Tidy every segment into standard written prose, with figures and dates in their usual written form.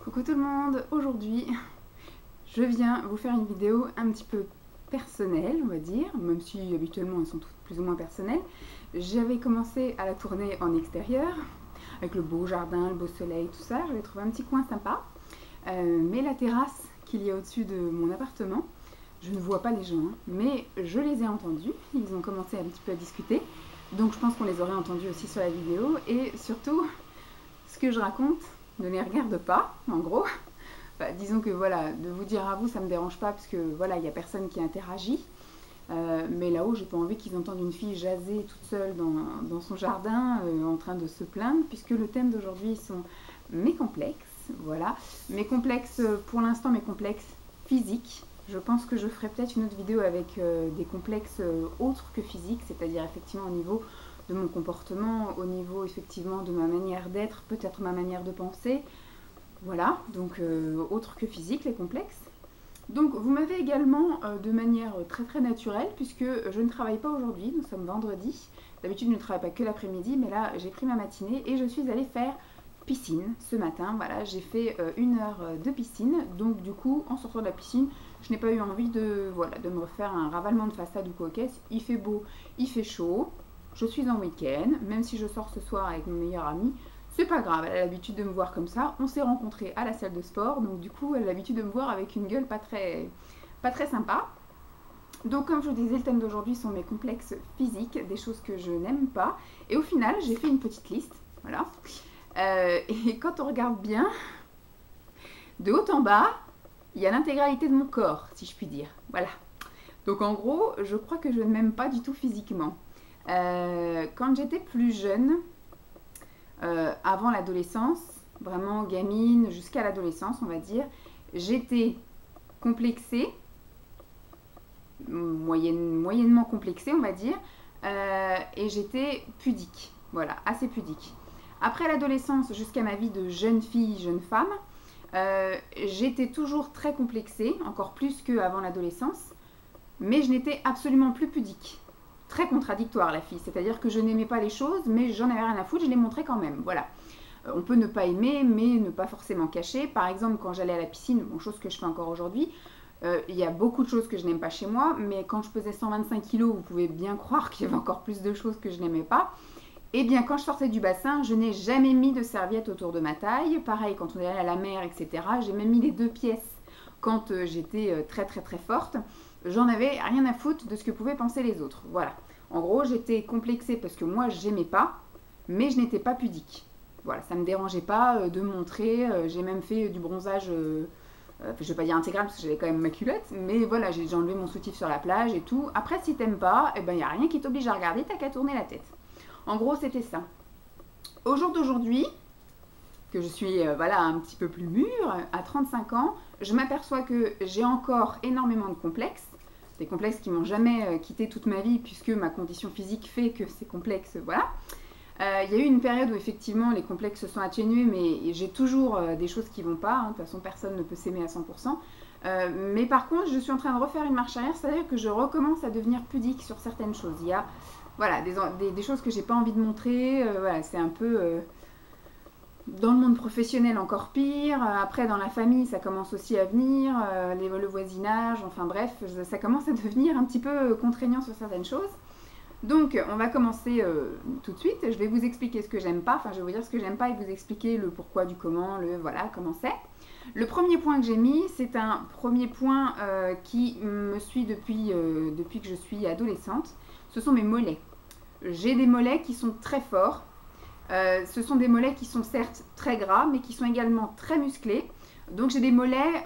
Coucou tout le monde, aujourd'hui je viens vous faire une vidéo un petit peu personnelle on va dire, même si habituellement elles sont toutes plus ou moins personnelles. J'avais commencé à la tourner en extérieur, avec le beau jardin, le beau soleil, tout ça, j'avais trouvé un petit coin sympa. Mais la terrasse qu'il y a au-dessus de mon appartement, je ne vois pas les gens, hein, mais je les ai entendus, ils ont commencé un petit peu à discuter, donc je pense qu'on les aurait entendus aussi sur la vidéo, et surtout, ce que je raconte ne les regarde pas, en gros. Enfin, disons que voilà, de vous dire à vous, ça me dérange pas, parce que voilà, il n'y a personne qui interagit. Mais là-haut, j'ai pas envie qu'ils entendent une fille jaser toute seule dans son jardin, en train de se plaindre, puisque le thème d'aujourd'hui sont mes complexes. Voilà, mes complexes, pour l'instant, mes complexes physiques. Je pense que je ferai peut-être une autre vidéo avec des complexes autres que physiques, c'est-à-dire effectivement au niveau de mon comportement, au niveau effectivement de ma manière d'être, peut-être ma manière de penser. Voilà, donc autre que physique, les complexes. Donc vous m'avez également de manière très naturelle, puisque je ne travaille pas aujourd'hui, nous sommes vendredi. D'habitude je ne travaille pas que l'après-midi, mais là j'ai pris ma matinée et je suis allée faire piscine ce matin. Voilà, j'ai fait 1 heure de piscine, donc du coup en sortant de la piscine, je n'ai pas eu envie de, voilà, de me refaire un ravalement de façade ou quoi qu'est-ce. Il fait beau, il fait chaud, je suis en week-end, même si je sors ce soir avec mon meilleur ami, c'est pas grave, elle a l'habitude de me voir comme ça. On s'est rencontrés à la salle de sport, donc du coup elle a l'habitude de me voir avec une gueule pas très sympa. Donc comme je vous disais, le thème d'aujourd'hui sont mes complexes physiques, des choses que je n'aime pas. Et au final, j'ai fait une petite liste, voilà. Et quand on regarde bien, de haut en bas, il y a l'intégralité de mon corps, si je puis dire. Voilà. Donc en gros, je crois que je ne m'aime pas du tout physiquement. Quand j'étais plus jeune, avant l'adolescence, vraiment gamine jusqu'à l'adolescence, on va dire, j'étais complexée, moyennement complexée, on va dire, et j'étais pudique, voilà, assez pudique. Après l'adolescence, jusqu'à ma vie de jeune fille, jeune femme, j'étais toujours très complexée, encore plus qu'avant l'adolescence, mais je n'étais absolument plus pudique. Très contradictoire la fille, c'est-à-dire que je n'aimais pas les choses, mais j'en avais rien à foutre, je les montrais quand même, voilà. On peut ne pas aimer, mais ne pas forcément cacher. Par exemple, quand j'allais à la piscine, bon, chose que je fais encore aujourd'hui, il y a beaucoup de choses que je n'aime pas chez moi, mais quand je pesais 125 kilos, vous pouvez bien croire qu'il y avait encore plus de choses que je n'aimais pas. Et bien, quand je sortais du bassin, je n'ai jamais mis de serviette autour de ma taille. Pareil, quand on est allé à la mer, etc., j'ai même mis les 2 pièces quand j'étais très forte. J'en avais rien à foutre de ce que pouvaient penser les autres. Voilà. En gros, j'étais complexée parce que moi, j'aimais pas, mais je n'étais pas pudique. Voilà, ça me dérangeait pas de me montrer. J'ai même fait du bronzage, je vais pas dire intégral parce que j'avais quand même ma culotte, mais voilà, j'ai enlevé mon soutif sur la plage et tout. Après, si t'aimes pas, eh ben, y a rien qui t'oblige à regarder, t'as qu'à tourner la tête. En gros, c'était ça. Au jour d'aujourd'hui, que je suis voilà, un petit peu plus mûre, à 35 ans, je m'aperçois que j'ai encore énormément de complexes. Des complexes qui m'ont jamais quitté toute ma vie, puisque ma condition physique fait que ces complexes, voilà. Il y a eu une période où effectivement les complexes se sont atténués, mais j'ai toujours des choses qui vont pas. Hein. De toute façon, personne ne peut s'aimer à 100%. Mais par contre, je suis en train de refaire une marche arrière, c'est-à-dire que je recommence à devenir pudique sur certaines choses. Il y a voilà, des choses que j'ai pas envie de montrer. Voilà, c'est un peu... dans le monde professionnel encore pire, après dans la famille ça commence aussi à venir, le voisinage, enfin bref, ça commence à devenir un petit peu contraignant sur certaines choses. Donc on va commencer tout de suite, je vais vous expliquer ce que j'aime pas, enfin je vais vous dire ce que j'aime pas et vous expliquer le pourquoi du comment, le voilà, comment c'est. Le premier point que j'ai mis, c'est un premier point qui me suit depuis que je suis adolescente, ce sont mes mollets. J'ai des mollets qui sont très forts. Ce sont des mollets qui sont certes très gras, mais qui sont également très musclés. Donc j'ai des mollets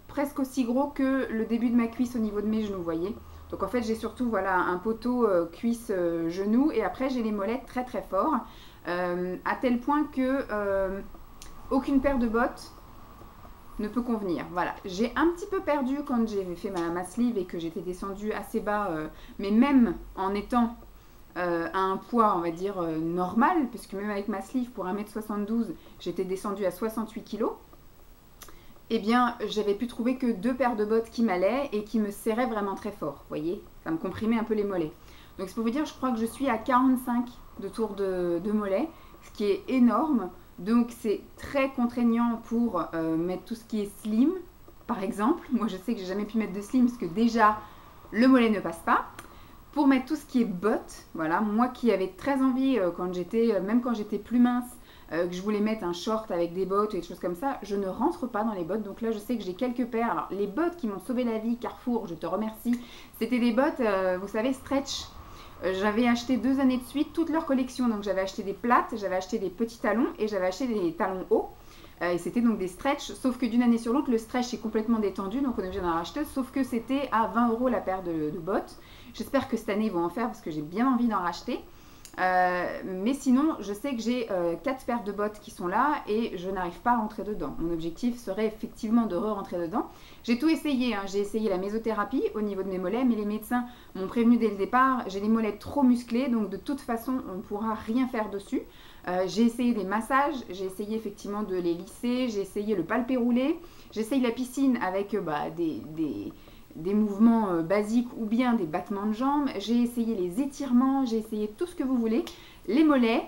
presque aussi gros que le début de ma cuisse au niveau de mes genoux, vous voyez. Donc en fait j'ai surtout voilà, un poteau cuisse-genou, et après j'ai les mollets très forts, à tel point que aucune paire de bottes ne peut convenir. Voilà, j'ai un petit peu perdu quand j'ai fait ma sleeve et que j'étais descendue assez bas, mais même en étant... à un poids, on va dire, normal, puisque même avec ma sleeve, pour 1m72, j'étais descendue à 68 kg, eh bien, j'avais pu trouver que 2 paires de bottes qui m'allaient et qui me serraient vraiment très fort, vous voyez, ça me comprimait un peu les mollets. Donc c'est pour vous dire, je crois que je suis à 45 de tour de mollet, ce qui est énorme. Donc c'est très contraignant pour mettre tout ce qui est slim, par exemple. Moi je sais que j'ai jamais pu mettre de slim parce que déjà le mollet ne passe pas. Pour mettre tout ce qui est bottes, voilà, moi qui avais très envie même quand j'étais plus mince, que je voulais mettre un short avec des bottes et des choses comme ça, je ne rentre pas dans les bottes. Donc là je sais que j'ai quelques paires. Alors les bottes qui m'ont sauvé la vie, Carrefour, je te remercie, c'était des bottes, vous savez, stretch. J'avais acheté 2 années de suite toute leur collection. Donc j'avais acheté des plates, j'avais acheté des petits talons et j'avais acheté des talons hauts. Et c'était donc des stretch, sauf que d'une année sur l'autre, le stretch est complètement détendu, donc on est obligé d'en racheter, sauf que c'était à 20 € la paire de bottes. J'espère que cette année, ils vont en faire parce que j'ai bien envie d'en racheter. Mais sinon, je sais que j'ai 4 paires de bottes qui sont là et je n'arrive pas à rentrer dedans. Mon objectif serait effectivement de re-rentrer dedans. J'ai tout essayé, hein. J'ai essayé la mésothérapie au niveau de mes mollets, mais les médecins m'ont prévenu dès le départ, j'ai les mollets trop musclés, donc de toute façon, on ne pourra rien faire dessus. J'ai essayé des massages, j'ai essayé effectivement de les lisser, j'ai essayé le palpé roulé, j'ai essayé la piscine avec des mouvements basiques ou bien des battements de jambes, j'ai essayé les étirements, j'ai essayé tout ce que vous voulez. Les mollets,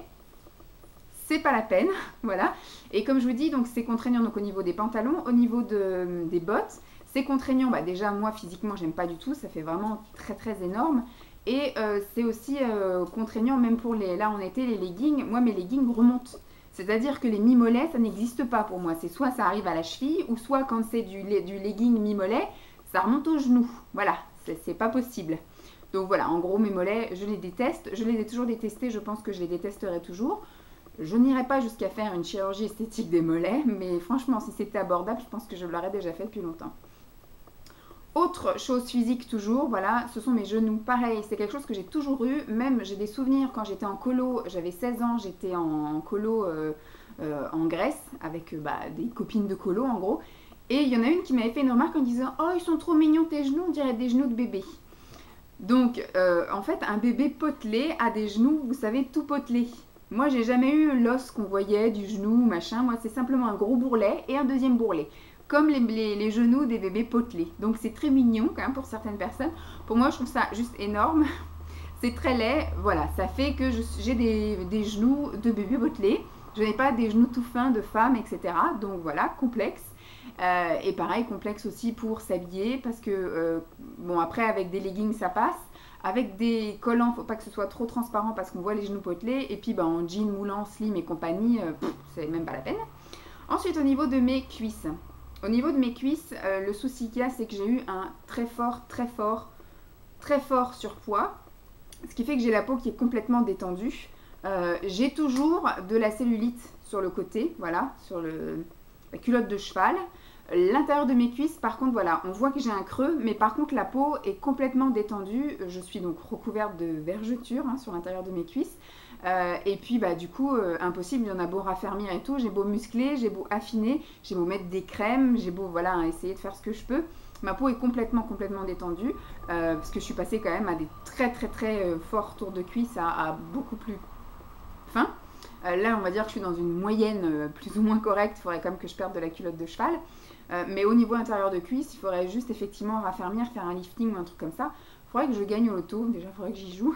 c'est pas la peine, voilà. Et comme je vous dis, donc c'est contraignant donc au niveau des pantalons, au niveau des bottes, c'est contraignant, déjà moi physiquement j'aime pas du tout, ça fait vraiment très très énorme. Et c'est aussi contraignant même pour là en été les leggings. Moi mes leggings remontent. C'est-à-dire que les mi-mollets ça n'existe pas pour moi. C'est soit ça arrive à la cheville ou soit quand c'est du legging mi-mollet, ça remonte au genou. Voilà, c'est pas possible. Donc voilà, en gros mes mollets je les déteste. Je les ai toujours détestés, je pense que je les détesterai toujours. Je n'irai pas jusqu'à faire une chirurgie esthétique des mollets, mais franchement si c'était abordable, je pense que je l'aurais déjà fait depuis longtemps. Autre chose physique toujours, voilà, ce sont mes genoux. Pareil, c'est quelque chose que j'ai toujours eu. Même j'ai des souvenirs quand j'étais en colo, j'avais 16 ans, j'étais en colo en Grèce avec des copines de colo en gros. Et il y en a une qui m'avait fait une remarque en disant « Oh, ils sont trop mignons tes genoux, on dirait des genoux de bébé. » Donc, en fait, un bébé potelé a des genoux, vous savez, tout potelés. Moi, j'ai jamais eu l'os qu'on voyait du genou, machin. Moi, c'est simplement un gros bourrelet et un deuxième bourrelet. Comme les genoux des bébés potelés. Donc c'est très mignon quand même pour certaines personnes. Pour moi je trouve ça juste énorme. C'est très laid. Voilà, ça fait que j'ai des genoux de bébé potelés. Je n'ai pas des genoux tout fins de femme, etc. Donc voilà, complexe. Et pareil, complexe aussi pour s'habiller. Parce que, bon après avec des leggings ça passe. Avec des collants, il ne faut pas que ce soit trop transparent parce qu'on voit les genoux potelés. Et puis en jean moulant, slim et compagnie, c'est même pas la peine. Ensuite au niveau de mes cuisses. Au niveau de mes cuisses, le souci qu'il y a, c'est que j'ai eu un très fort surpoids. Ce qui fait que j'ai la peau qui est complètement détendue. J'ai toujours de la cellulite sur le côté, voilà, sur la culotte de cheval. L'intérieur de mes cuisses, par contre, voilà, on voit que j'ai un creux, mais par contre la peau est complètement détendue. Je suis donc recouverte de vergetures sur l'intérieur de mes cuisses. Et puis du coup impossible, il y en a beau raffermir et tout, j'ai beau muscler, j'ai beau affiner, j'ai beau mettre des crèmes, j'ai beau voilà essayer de faire ce que je peux, ma peau est complètement détendue parce que je suis passée quand même à des très forts tours de cuisse à beaucoup plus fins. Là on va dire que je suis dans une moyenne plus ou moins correcte, il faudrait quand même que je perde de la culotte de cheval. Mais au niveau intérieur de cuisse, il faudrait juste effectivement raffermir, faire un lifting ou un truc comme ça. Il faudrait que je gagne au loto, déjà il faudrait que j'y joue.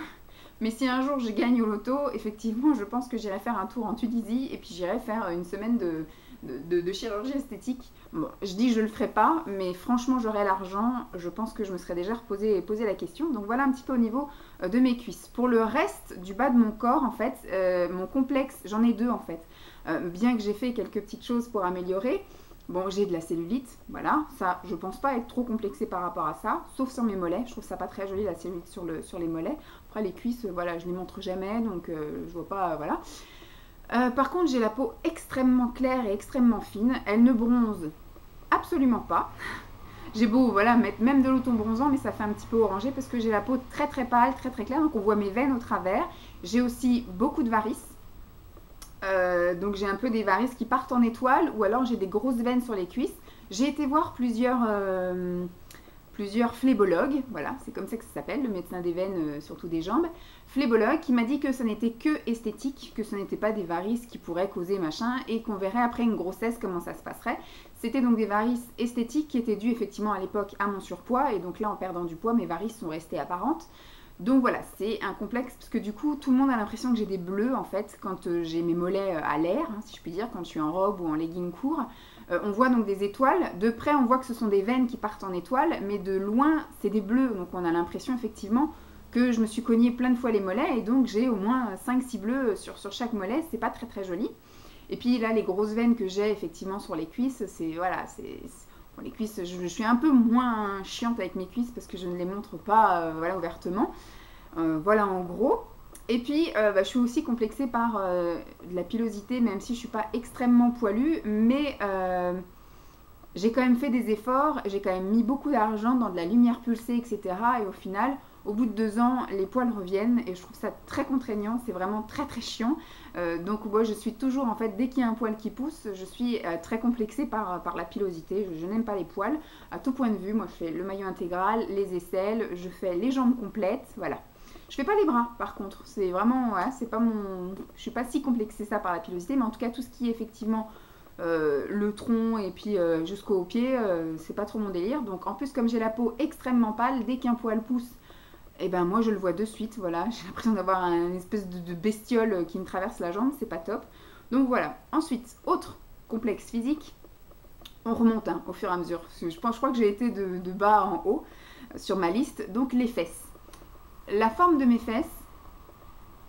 Mais si un jour je gagne au loto, effectivement, je pense que j'irai faire un tour en Tunisie et puis j'irai faire une semaine de chirurgie esthétique. Bon, je dis que je le ferai pas, mais franchement, j'aurai l'argent. Je pense que je me serais déjà posé la question. Donc voilà un petit peu au niveau de mes cuisses. Pour le reste du bas de mon corps, en fait, mon complexe, j'en ai deux en fait. Bien que j'ai fait quelques petites choses pour améliorer. Bon, j'ai de la cellulite, voilà, ça, je pense pas être trop complexée par rapport à ça, sauf sur mes mollets, je trouve ça pas très joli la cellulite sur les mollets. Après les cuisses, voilà, je les montre jamais, donc je vois pas, voilà. Par contre, j'ai la peau extrêmement claire et extrêmement fine, elle ne bronze absolument pas. J'ai beau, voilà, mettre même de l'auton bronzant, mais ça fait un petit peu orangé parce que j'ai la peau très pâle, très claire, donc on voit mes veines au travers. J'ai aussi beaucoup de varices. Donc j'ai un peu des varices qui partent en étoile ou alors j'ai des grosses veines sur les cuisses. J'ai été voir plusieurs phlébologues, voilà, c'est comme ça que ça s'appelle, le médecin des veines, surtout des jambes. Phlébologue qui m'a dit que ça n'était que esthétique, que ce n'était pas des varices qui pourraient causer machin et qu'on verrait après une grossesse comment ça se passerait. C'était donc des varices esthétiques qui étaient dues effectivement à l'époque à mon surpoids et donc là en perdant du poids mes varices sont restées apparentes. Donc voilà, c'est un complexe parce que du coup, tout le monde a l'impression que j'ai des bleus en fait quand j'ai mes mollets à l'air, hein, si je puis dire, quand je suis en robe ou en legging court. On voit donc des étoiles. De près, on voit que ce sont des veines qui partent en étoiles, mais de loin, c'est des bleus. Donc on a l'impression effectivement que je me suis cogné plein de fois les mollets et donc j'ai au moins 5-6 bleus sur chaque mollet. C'est pas très très joli. Et puis là, les grosses veines que j'ai effectivement sur les cuisses, c'est voilà, bon, les cuisses, je suis un peu moins chiante avec mes cuisses parce que je ne les montre pas voilà, ouvertement. Voilà en gros. Et puis, je suis aussi complexée par de la pilosité, même si je ne suis pas extrêmement poilue, mais j'ai quand même fait des efforts, j'ai quand même mis beaucoup d'argent dans de la lumière pulsée, etc. Et au final, au bout de 2 ans, les poils reviennent et je trouve ça très contraignant, c'est vraiment très très chiant. Donc moi je suis toujours, en fait, dès qu'il y a un poil qui pousse, je suis très complexée par la pilosité. Je n'aime pas les poils, à tout point de vue. Moi je fais le maillot intégral, les aisselles, je fais les jambes complètes, voilà. Je fais pas les bras par contre, c'est vraiment, ouais, c'est pas mon... Je suis pas si complexée ça par la pilosité, mais en tout cas tout ce qui est effectivement le tronc et puis jusqu'aux pieds, c'est pas trop mon délire. Donc en plus comme j'ai la peau extrêmement pâle, dès qu'un poil pousse, et ben moi je le vois de suite, voilà. J'ai l'impression d'avoir une espèce de bestiole qui me traverse la jambe, c'est pas top. Donc voilà. Ensuite, autre complexe physique, on remonte hein, au fur et à mesure. Je crois que j'ai été de bas en haut sur ma liste. Donc les fesses. La forme de mes fesses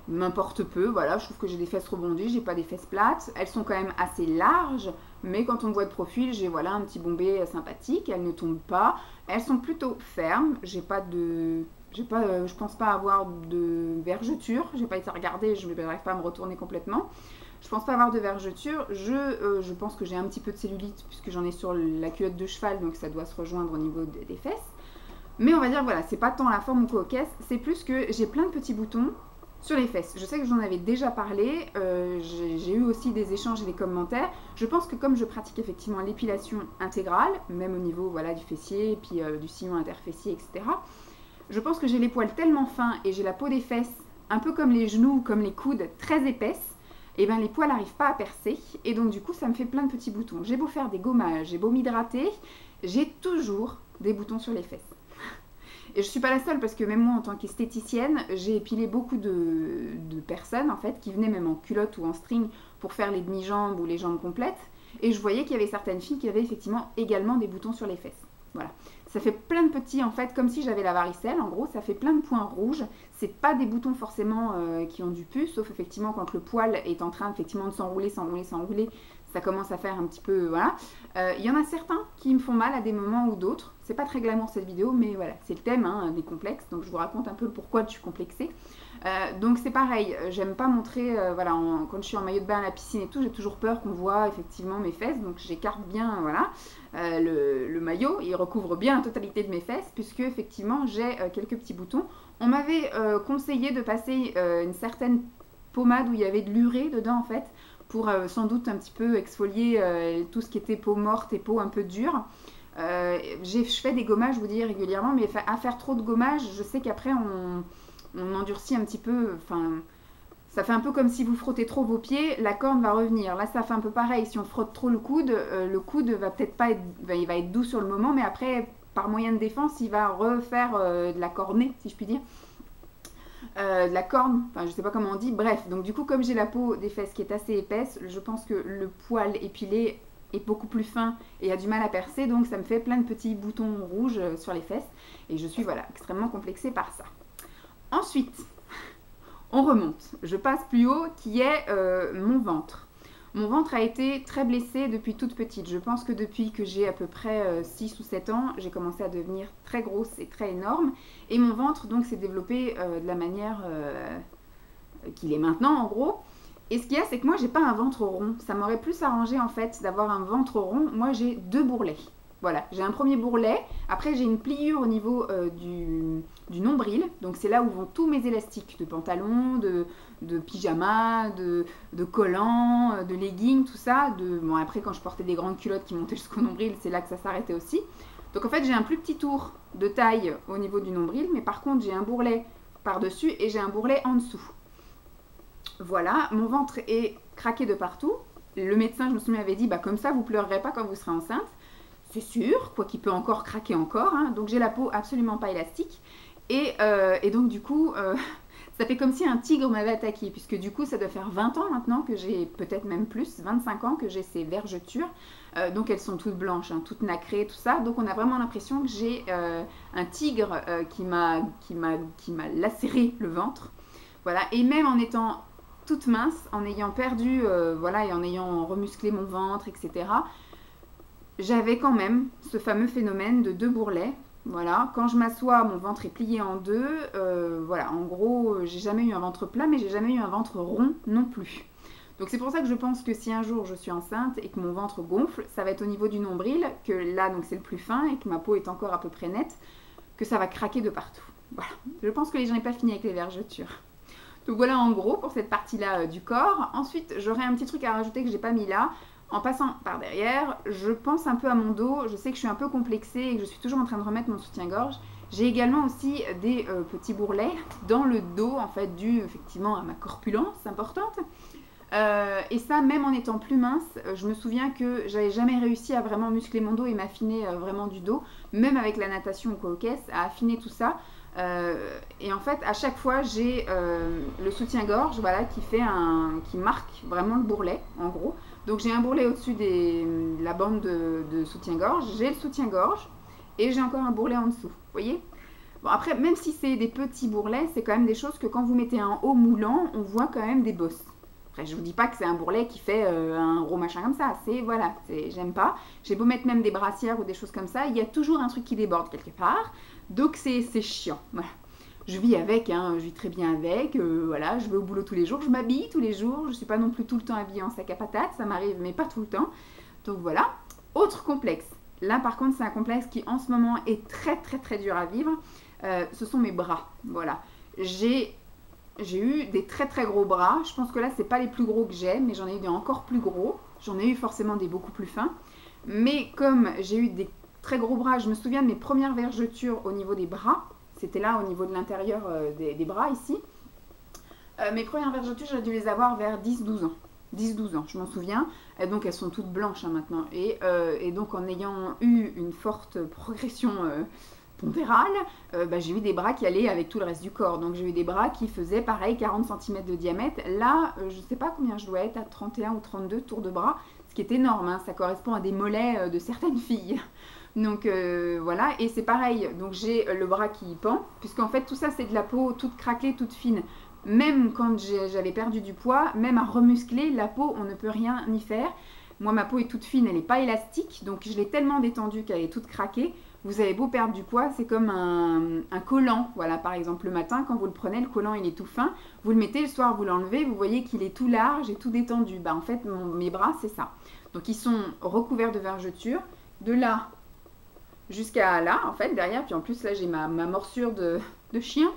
m'importe peu, voilà, je trouve que j'ai des fesses rebondies, j'ai pas des fesses plates, elles sont quand même assez larges, mais quand on me voit de profil, j'ai voilà un petit bombé sympathique, elles ne tombent pas, elles sont plutôt fermes, je pense pas avoir de vergeture, j'ai pas été regarder, je n'arrive pas à me retourner complètement, je pense pas avoir de vergeture, je pense que j'ai un petit peu de cellulite puisque j'en ai sur la culotte de cheval, donc ça doit se rejoindre au niveau des fesses. Mais on va dire, voilà, c'est pas tant la forme ou quoi aux caisses, c'est plus que j'ai plein de petits boutons sur les fesses. Je sais que j'en avais déjà parlé, j'ai eu aussi des échanges et des commentaires. Je pense que comme je pratique effectivement l'épilation intégrale, même au niveau voilà, du fessier, et puis du sillon interfessier, etc., je pense que j'ai les poils tellement fins et j'ai la peau des fesses, un peu comme les genoux ou comme les coudes, très épaisses, et bien les poils n'arrivent pas à percer, et donc du coup ça me fait plein de petits boutons. J'ai beau faire des gommages, j'ai beau m'hydrater, j'ai toujours des boutons sur les fesses. Et je suis pas la seule parce que même moi en tant qu'esthéticienne, j'ai épilé beaucoup de personnes en fait qui venaient même en culotte ou en string pour faire les demi-jambes ou les jambes complètes. Et je voyais qu'il y avait certaines filles qui avaient effectivement également des boutons sur les fesses. Voilà. Ça fait plein de petits en fait, comme si j'avais la varicelle. En gros, ça fait plein de points rouges. C'est pas des boutons forcément qui ont du pus, sauf effectivement quand le poil est en train effectivement de s'enrouler, ça commence à faire un petit peu, voilà. Il y en a certains qui me font mal à des moments ou d'autres. C'est pas très glamour cette vidéo, mais voilà, c'est le thème hein, des complexes. Donc je vous raconte un peu pourquoi je suis complexée. Donc c'est pareil, j'aime pas montrer, voilà, quand je suis en maillot de bain à la piscine et tout, j'ai toujours peur qu'on voit effectivement mes fesses. Donc j'écarte bien, voilà, le maillot, il recouvre bien la totalité de mes fesses, puisque effectivement j'ai quelques petits boutons. On m'avait conseillé de passer une certaine pommade où il y avait de l'urée dedans en fait, pour sans doute un petit peu exfolier tout ce qui était peau morte et peau un peu dure. Je fais des gommages, je vous dis régulièrement, mais à faire trop de gommages, je sais qu'après on endurcit un petit peu, enfin ça fait un peu comme si vous frottez trop vos pieds, la corne va revenir. Là ça fait un peu pareil, si on frotte trop le coude va peut-être pas être, il va être doux sur le moment, mais après par moyen de défense il va refaire de la cornée, si je puis dire. De la corne, enfin je sais pas comment on dit, bref, donc du coup comme j'ai la peau des fesses qui est assez épaisse, je pense que le poil épilé est beaucoup plus fin et a du mal à percer, donc ça me fait plein de petits boutons rouges sur les fesses et je suis voilà extrêmement complexée par ça. Ensuite, on remonte, je passe plus haut qui est mon ventre. Mon ventre a été très blessé depuis toute petite. Je pense que depuis que j'ai à peu près 6 ou 7 ans, j'ai commencé à devenir très grosse et très énorme. Et mon ventre donc s'est développé de la manière qu'il est maintenant en gros. Et ce qu'il y a, c'est que moi j'ai pas un ventre rond. Ça m'aurait plus arrangé en fait d'avoir un ventre rond. Moi j'ai 2 bourrelets. Voilà, j'ai un premier bourrelet, après j'ai une pliure au niveau du nombril, donc c'est là où vont tous mes élastiques, de pantalon, de pyjama, de collants, de leggings, tout ça. Bon, après quand je portais des grandes culottes qui montaient jusqu'au nombril, c'est là que ça s'arrêtait aussi. Donc en fait j'ai un plus petit tour de taille au niveau du nombril, mais par contre j'ai un bourrelet par-dessus et j'ai un bourrelet en dessous. Voilà, mon ventre est craqué de partout. Le médecin, je me souviens, avait dit, bah, comme ça vous pleurerez pas quand vous serez enceinte. C'est sûr, quoi qu'il peut encore craquer encore, hein. Donc j'ai la peau absolument pas élastique. Et donc du coup, ça fait comme si un tigre m'avait attaqué, puisque du coup, ça doit faire 20 ans maintenant que j'ai, peut-être même plus, 25 ans que j'ai ces vergetures. Donc elles sont toutes blanches, hein, toutes nacrées, tout ça. Donc on a vraiment l'impression que j'ai un tigre qui m'a lacéré le ventre. Voilà. Et même en étant toute mince, en ayant perdu, voilà, et en ayant remusclé mon ventre, etc., j'avais quand même ce fameux phénomène de 2 bourrelets. Voilà, quand je m'assois, mon ventre est plié en deux. Voilà, en gros, j'ai jamais eu un ventre plat, mais j'ai jamais eu un ventre rond non plus. Donc c'est pour ça que je pense que si un jour je suis enceinte et que mon ventre gonfle, ça va être au niveau du nombril, que là donc c'est le plus fin et que ma peau est encore à peu près nette, que ça va craquer de partout. Voilà, je pense que j'en ai pas fini avec les vergetures. Donc voilà en gros pour cette partie-là du corps. Ensuite, j'aurais un petit truc à rajouter que j'ai pas mis là. En passant par derrière, je pense un peu à mon dos. Je sais que je suis un peu complexée et que je suis toujours en train de remettre mon soutien-gorge. J'ai également aussi des petits bourrelets dans le dos, en fait, dû effectivement à ma corpulence importante. Et ça, même en étant plus mince, je me souviens que j'avais jamais réussi à vraiment muscler mon dos et m'affiner vraiment du dos, même avec la natation ou quoi aux caisses, à affiner tout ça. Et en fait, à chaque fois, j'ai le soutien-gorge, voilà, qui marque vraiment le bourrelet, en gros. Donc j'ai un bourrelet au-dessus de la bande de soutien-gorge, j'ai le soutien-gorge et j'ai encore un bourrelet en dessous, vous voyez? Bon après, même si c'est des petits bourrelets, c'est quand même des choses que quand vous mettez un haut moulant, on voit quand même des bosses. Après, je vous dis pas que c'est un bourrelet qui fait un gros machin comme ça, voilà, j'aime pas. J'ai beau mettre même des brassières ou des choses comme ça, il y a toujours un truc qui déborde quelque part, donc c'est chiant, voilà. Je vis avec, hein, je vis très bien avec, voilà, je vais au boulot tous les jours, je m'habille tous les jours, je ne suis pas non plus tout le temps habillée en sac à patates, ça m'arrive, mais pas tout le temps. Donc voilà. Autre complexe. Là, par contre, c'est un complexe qui, en ce moment, est très, très, très dur à vivre. Ce sont mes bras. Voilà. J'ai eu des très, très gros bras. Je pense que là, c'est pas les plus gros que j'ai, mais j'en ai eu des encore plus gros. J'en ai eu forcément des beaucoup plus fins. Mais comme j'ai eu des très gros bras, je me souviens de mes premières vergetures au niveau des bras. C'était là au niveau de l'intérieur des bras ici. Mes premières vergetures, j'ai dû les avoir vers 10-12 ans. 10-12 ans, je m'en souviens. Et donc elles sont toutes blanches hein, maintenant. Et donc en ayant eu une forte progression pondérale, j'ai eu des bras qui allaient avec tout le reste du corps. Donc j'ai eu des bras qui faisaient pareil 40 cm de diamètre. Là, je ne sais pas combien je dois être, à 31 ou 32 tours de bras. Ce qui est énorme, hein, ça correspond à des mollets de certaines filles. Donc voilà, et c'est pareil, donc j'ai le bras qui pend, puisqu'en fait tout ça c'est de la peau toute craquelée, toute fine. Même quand j'avais perdu du poids, même à remuscler, la peau on ne peut rien y faire. Moi ma peau est toute fine, elle n'est pas élastique, donc je l'ai tellement détendue qu'elle est toute craquée. Vous avez beau perdre du poids, c'est comme un collant, voilà, par exemple le matin quand vous le prenez, le collant il est tout fin, vous le mettez, le soir vous l'enlevez, vous voyez qu'il est tout large et tout détendu. En fait mes bras c'est ça. Donc ils sont recouverts de vergetures, de là jusqu'à là en fait derrière, puis en plus là j'ai ma morsure de chien,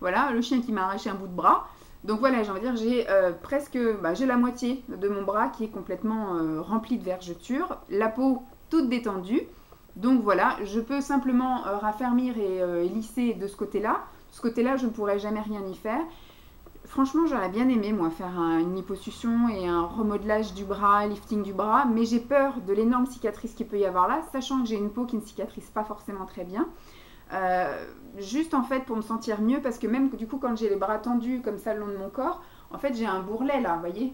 voilà, le chien qui m'a arraché un bout de bras. Donc voilà, j'ai envie de dire, j'ai presque, j'ai la moitié de mon bras qui est complètement rempli de vergetures, la peau toute détendue. Donc voilà, je peux simplement raffermir et lisser de ce côté-là. De ce côté-là, je ne pourrais jamais rien y faire. Franchement, j'aurais bien aimé, moi, faire une liposuction et un remodelage du bras, lifting du bras, mais j'ai peur de l'énorme cicatrice qu'il peut y avoir là, sachant que j'ai une peau qui ne cicatrise pas forcément très bien. Juste en fait pour me sentir mieux, parce que même du coup quand j'ai les bras tendus comme ça le long de mon corps, en fait j'ai un bourrelet là, vous voyez,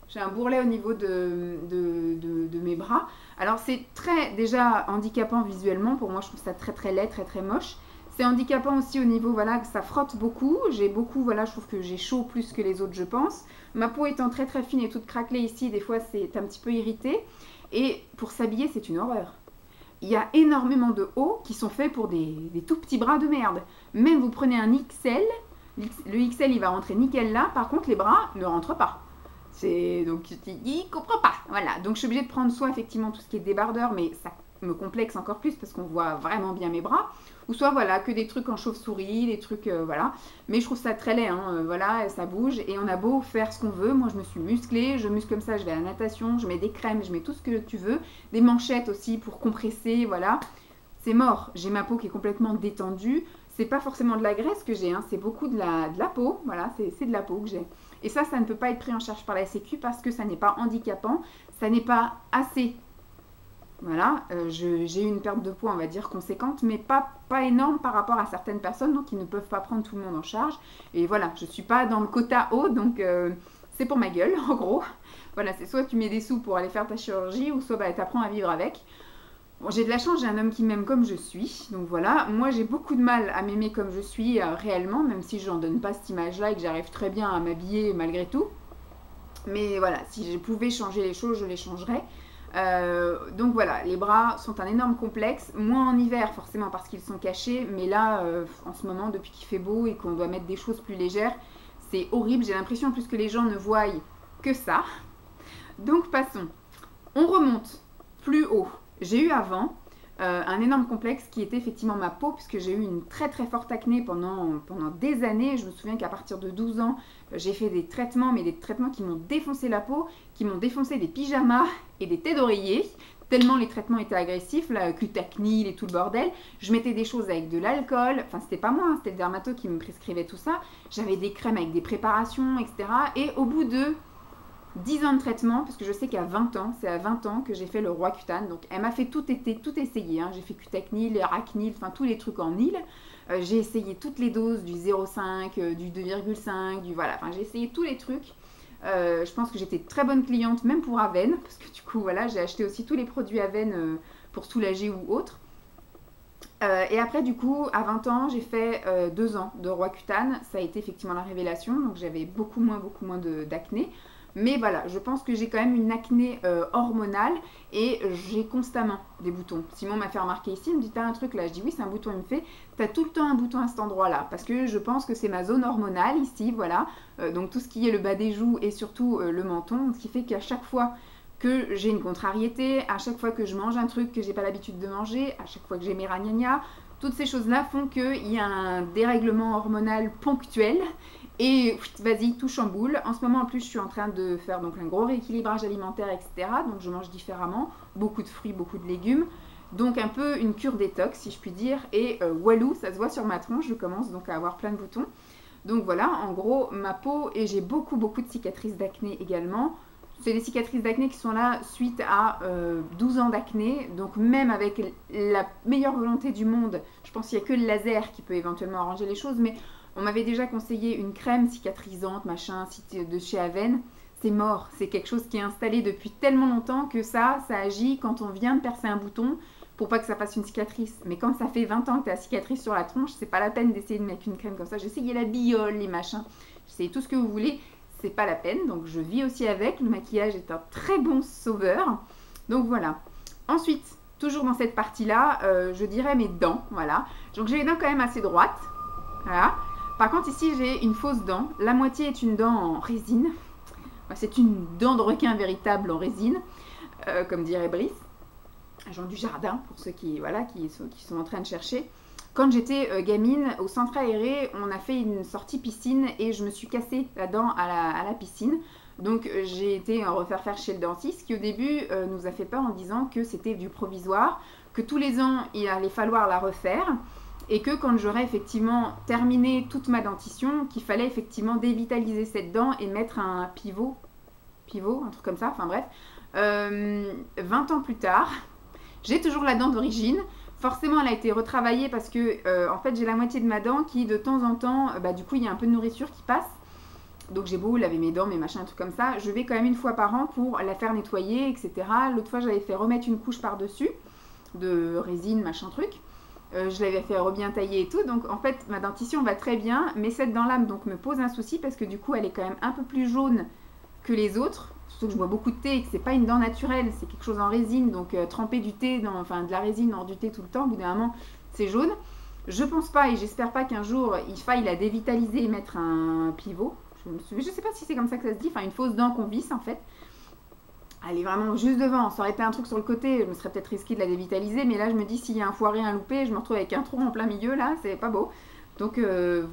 j'ai un bourrelet au niveau de mes bras. Alors c'est très déjà handicapant visuellement, pour moi je trouve ça très très laid, très très moche. C'est handicapant aussi au niveau, voilà, que ça frotte beaucoup. J'ai beaucoup, voilà, je trouve que j'ai chaud plus que les autres, je pense. Ma peau étant très très fine et toute craquelée ici, des fois c'est un petit peu irrité. Et pour s'habiller, c'est une horreur. Il y a énormément de hauts qui sont faits pour des tout petits bras de merde. Même vous prenez un XL, le XL il va rentrer nickel là, par contre les bras ne rentrent pas. Donc il ne comprend pas. Voilà, donc je suis obligée de prendre soit effectivement tout ce qui est débardeur, mais ça me complexe encore plus parce qu'on voit vraiment bien mes bras, ou soit voilà que des trucs en chauve-souris, des trucs voilà, mais je trouve ça très laid, hein, voilà, ça bouge et on a beau faire ce qu'on veut. Moi je me suis musclée, je muscle comme ça, je vais à la natation, je mets des crèmes, je mets tout ce que tu veux, des manchettes aussi pour compresser, voilà, c'est mort. J'ai ma peau qui est complètement détendue, c'est pas forcément de la graisse que j'ai, hein, c'est beaucoup de la peau, voilà, c'est de la peau que j'ai. Et ça ne peut pas être pris en charge par la Sécu parce que ça n'est pas handicapant, ça n'est pas assez Voilà, j'ai eu une perte de poids, on va dire, conséquente, mais pas énorme par rapport à certaines personnes, donc ils ne peuvent pas prendre tout le monde en charge. Et voilà, je ne suis pas dans le quota haut, donc c'est pour ma gueule, en gros. Voilà, c'est soit tu mets des sous pour aller faire ta chirurgie, ou soit bah, tu apprends à vivre avec. Bon, j'ai de la chance, j'ai un homme qui m'aime comme je suis, donc voilà. Moi, j'ai beaucoup de mal à m'aimer comme je suis réellement, même si j'en donne pas cette image-là et que j'arrive très bien à m'habiller malgré tout. Mais voilà, si je pouvais changer les choses, je les changerais. Donc voilà, les bras sont un énorme complexe, moins en hiver forcément parce qu'ils sont cachés, mais là, en ce moment, depuis qu'il fait beau et qu'on doit mettre des choses plus légères, c'est horrible. J'ai l'impression en plus que les gens ne voient que ça. Donc passons. On remonte plus haut. J'ai eu avant un énorme complexe qui était effectivement ma peau, puisque j'ai eu une très très forte acné pendant des années. Je me souviens qu'à partir de 12 ans, j'ai fait des traitements, mais des traitements qui m'ont défoncé la peau, qui m'ont défoncé des pyjamas et des thés d'oreiller, tellement les traitements étaient agressifs, là, Cutacnil et tout le bordel. Je mettais des choses avec de l'alcool, enfin c'était pas moi, hein, c'était le dermato qui me prescrivait tout ça. J'avais des crèmes avec des préparations, etc. Et au bout de 10 ans de traitement, parce que je sais qu'à 20 ans, c'est à 20 ans que j'ai fait le Roaccutane. Donc elle m'a fait tout essayer. Hein. J'ai fait Cutacnil, Aracnil, enfin tous les trucs en île. J'ai essayé toutes les doses du 0,5, du 2,5, du voilà. Enfin j'ai essayé tous les trucs. Je pense que j'étais très bonne cliente, même pour Aven, parce que du coup voilà, j'ai acheté aussi tous les produits Aven pour soulager ou autre. Et après, du coup, à 20 ans, j'ai fait 2 ans de Roaccutane. Ça a été effectivement la révélation. Donc, j'avais beaucoup moins d'acné. Mais voilà, je pense que j'ai quand même une acné hormonale et j'ai constamment des boutons. Simon m'a fait remarquer ici, il me dit t'as un truc là, je dis oui c'est un bouton, il me fait t'as tout le temps un bouton à cet endroit là parce que je pense que c'est ma zone hormonale ici, voilà. Donc tout ce qui est le bas des joues et surtout le menton, ce qui fait qu'à chaque fois que j'ai une contrariété, à chaque fois que je mange un truc que j'ai pas l'habitude de manger, à chaque fois que j'ai mes ragnagnas, toutes ces choses-là font qu'il y a un dérèglement hormonal ponctuel et vas-y, tout chamboule. En ce moment, en plus, je suis en train de faire donc un gros rééquilibrage alimentaire, etc. Donc, je mange différemment, beaucoup de fruits, beaucoup de légumes. Donc, un peu une cure détox, si je puis dire. Et walou, ça se voit sur ma tronche, je commence donc à avoir plein de boutons. Donc, voilà, en gros, ma peau, et j'ai beaucoup de cicatrices d'acné également. C'est des cicatrices d'acné qui sont là suite à 12 ans d'acné. Donc même avec la meilleure volonté du monde, je pense qu'il n'y a que le laser qui peut éventuellement arranger les choses. Mais on m'avait déjà conseillé une crème cicatrisante, machin, de chez Aven. C'est mort. C'est quelque chose qui est installé depuis tellement longtemps que ça agit quand on vient de percer un bouton pour pas que ça fasse une cicatrice. Mais quand ça fait 20 ans que tu as la cicatrice sur la tronche, c'est pas la peine d'essayer de mettre une crème comme ça. J'ai essayé la biole, les machins. J'essaye tout ce que vous voulez. C'est pas la peine, donc je vis aussi avec. Le maquillage est un très bon sauveur. Donc voilà. Ensuite, toujours dans cette partie-là, je dirais mes dents. Voilà. Donc j'ai les dents quand même assez droites. Voilà. Par contre, ici, j'ai une fausse dent. La moitié est une dent en résine. C'est une dent de requin véritable en résine, comme dirait Brice. Genre du jardin, pour ceux qui sont en train de chercher. Quand j'étais gamine, au centre aéré, on a fait une sortie piscine et je me suis cassé la dent à la piscine. Donc j'ai été refaire faire chez le dentiste qui au début nous a fait peur en disant que c'était du provisoire, que tous les ans il allait falloir la refaire et que quand j'aurais effectivement terminé toute ma dentition, qu'il fallait effectivement dévitaliser cette dent et mettre un pivot, un truc comme ça, enfin bref. 20 ans plus tard, j'ai toujours la dent d'origine. Forcément, elle a été retravaillée parce que en fait, j'ai la moitié de ma dent qui, de temps en temps, du coup, il y a un peu de nourriture qui passe. Donc, j'ai beau laver mes dents, mes machins, un truc comme ça. Je vais quand même une fois par an pour la faire nettoyer, etc. L'autre fois, j'avais fait remettre une couche par-dessus de résine, machin truc. Je l'avais fait bien tailler et tout. Donc, en fait, ma dentition va très bien. Mais cette dent-là donc, me pose un souci parce que du coup, elle est quand même un peu plus jaune que les autres. Surtout que je bois beaucoup de thé et que c'est pas une dent naturelle, c'est quelque chose en résine, donc tremper du thé, de la résine dans du thé tout le temps, au bout d'un moment, c'est jaune. Je pense pas et j'espère pas qu'un jour il faille la dévitaliser et mettre un pivot. Je sais pas si c'est comme ça que ça se dit, enfin une fausse dent qu'on visse en fait. Elle est vraiment juste devant, ça aurait été un truc sur le côté, je me serais peut-être risqué de la dévitaliser, mais là je me dis s'il y a un foiré, un loupé, je me retrouve avec un trou en plein milieu là, c'est pas beau. Donc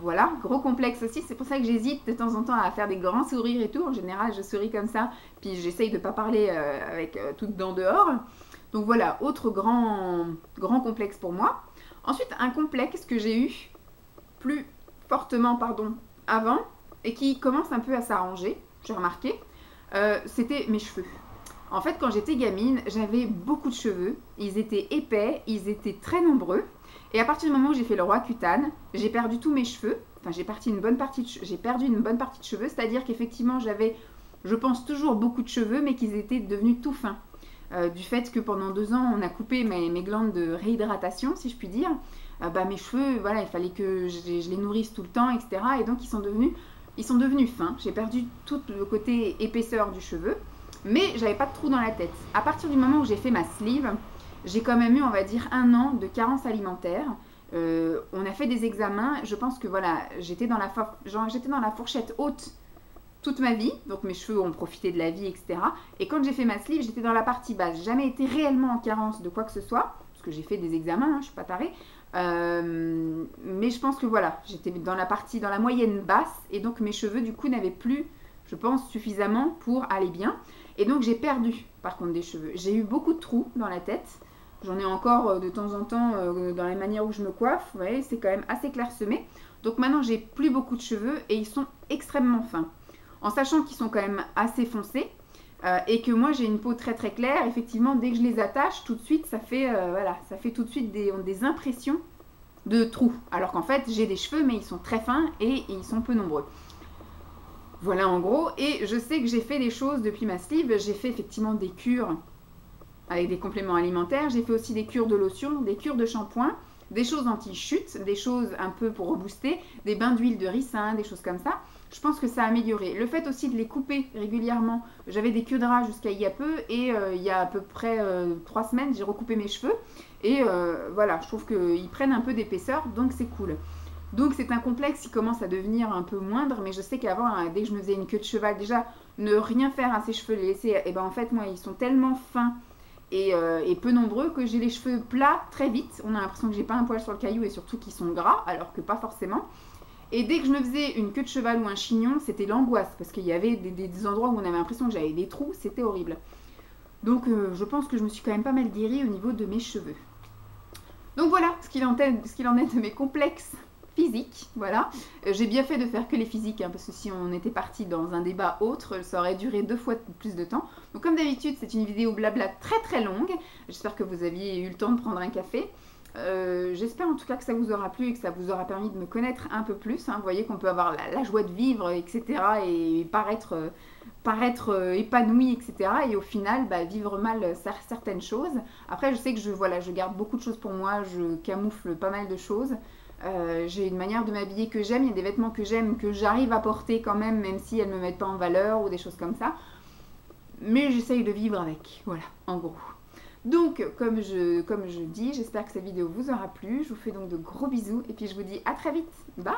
voilà, gros complexe aussi, c'est pour ça que j'hésite de temps en temps à faire des grands sourires et tout. En général, je souris comme ça, puis j'essaye de ne pas parler avec toutes dents dehors. Donc voilà, autre grand complexe pour moi. Ensuite, un complexe que j'ai eu plus fortement, avant, et qui commence un peu à s'arranger, j'ai remarqué, c'était mes cheveux. En fait, quand j'étais gamine, j'avais beaucoup de cheveux. Ils étaient épais, ils étaient très nombreux. Et à partir du moment où j'ai fait le Roaccutane, j'ai perdu tous mes cheveux. Enfin, j'ai perdu une bonne partie de cheveux. C'est-à-dire qu'effectivement, j'avais, je pense, toujours beaucoup de cheveux, mais qu'ils étaient devenus tout fins. Du fait que pendant 2 ans, on a coupé mes glandes de réhydratation, si je puis dire. Mes cheveux, voilà, il fallait que je les nourrisse tout le temps, etc. Et donc, ils sont devenus fins. J'ai perdu tout le côté épaisseur du cheveu. Mais j'avais pas de trou dans la tête. À partir du moment où j'ai fait ma sleeve, j'ai quand même eu, on va dire, 1 an de carence alimentaire. On a fait des examens. Je pense que voilà, j'étais dans la fourchette haute toute ma vie. Donc mes cheveux ont profité de la vie, etc. Et quand j'ai fait ma sleeve, j'étais dans la partie basse. J'ai jamais été réellement en carence de quoi que ce soit. Parce que j'ai fait des examens, hein, je suis pas tarée. Mais je pense que voilà, j'étais dans la moyenne basse. Et donc mes cheveux, du coup, n'avaient plus, je pense, suffisamment pour aller bien. Et donc j'ai perdu par contre des cheveux. J'ai eu beaucoup de trous dans la tête. J'en ai encore de temps en temps dans la manière où je me coiffe. Vous voyez, c'est quand même assez clairsemé. Donc maintenant j'ai plus beaucoup de cheveux et ils sont extrêmement fins. En sachant qu'ils sont quand même assez foncés et que moi j'ai une peau très très claire. Effectivement, dès que je les attache, tout de suite ça fait, ça fait tout de suite des impressions de trous. Alors qu'en fait j'ai des cheveux mais ils sont très fins et ils sont peu nombreux. Voilà en gros, et je sais que j'ai fait des choses depuis ma sleeve, j'ai fait effectivement des cures avec des compléments alimentaires, j'ai fait aussi des cures de lotion, des cures de shampoing, des choses anti-chute, des choses un peu pour rebooster, des bains d'huile de ricin, des choses comme ça. Je pense que ça a amélioré. Le fait aussi de les couper régulièrement, j'avais des queues de ras jusqu'à il y a peu, et il y a à peu près 3 semaines, j'ai recoupé mes cheveux, et voilà, je trouve qu'ils prennent un peu d'épaisseur, donc c'est cool. Donc c'est un complexe qui commence à devenir un peu moindre, mais je sais qu'avant, dès que je me faisais une queue de cheval, déjà, ne rien faire à ces cheveux, les laisser, et ben en fait, moi, ils sont tellement fins et peu nombreux que j'ai les cheveux plats très vite. On a l'impression que j'ai pas un poil sur le caillou et surtout qu'ils sont gras, alors que pas forcément. Et dès que je me faisais une queue de cheval ou un chignon, c'était l'angoisse, parce qu'il y avait des endroits où on avait l'impression que j'avais des trous, c'était horrible. Donc je pense que je me suis quand même pas mal guérie au niveau de mes cheveux. Donc voilà ce qu'il en est de mes complexes physique, voilà. J'ai bien fait de faire que les physiques, hein, parce que si on était parti dans un débat autre, ça aurait duré 2 fois plus de temps. Donc comme d'habitude, c'est une vidéo blabla très très longue. J'espère que vous aviez eu le temps de prendre un café. J'espère en tout cas que ça vous aura plu et que ça vous aura permis de me connaître un peu plus. Hein. Vous voyez qu'on peut avoir la joie de vivre, etc. et paraître épanoui, etc. Et au final, vivre mal certaines choses. Après, je sais que je garde beaucoup de choses pour moi, je camoufle pas mal de choses. J'ai une manière de m'habiller que j'aime, il y a des vêtements que j'aime, que j'arrive à porter quand même, même si elles ne me mettent pas en valeur ou des choses comme ça. Mais j'essaye de vivre avec, voilà, en gros. Donc, comme je dis, j'espère que cette vidéo vous aura plu. Je vous fais donc de gros bisous et puis je vous dis à très vite. Bye!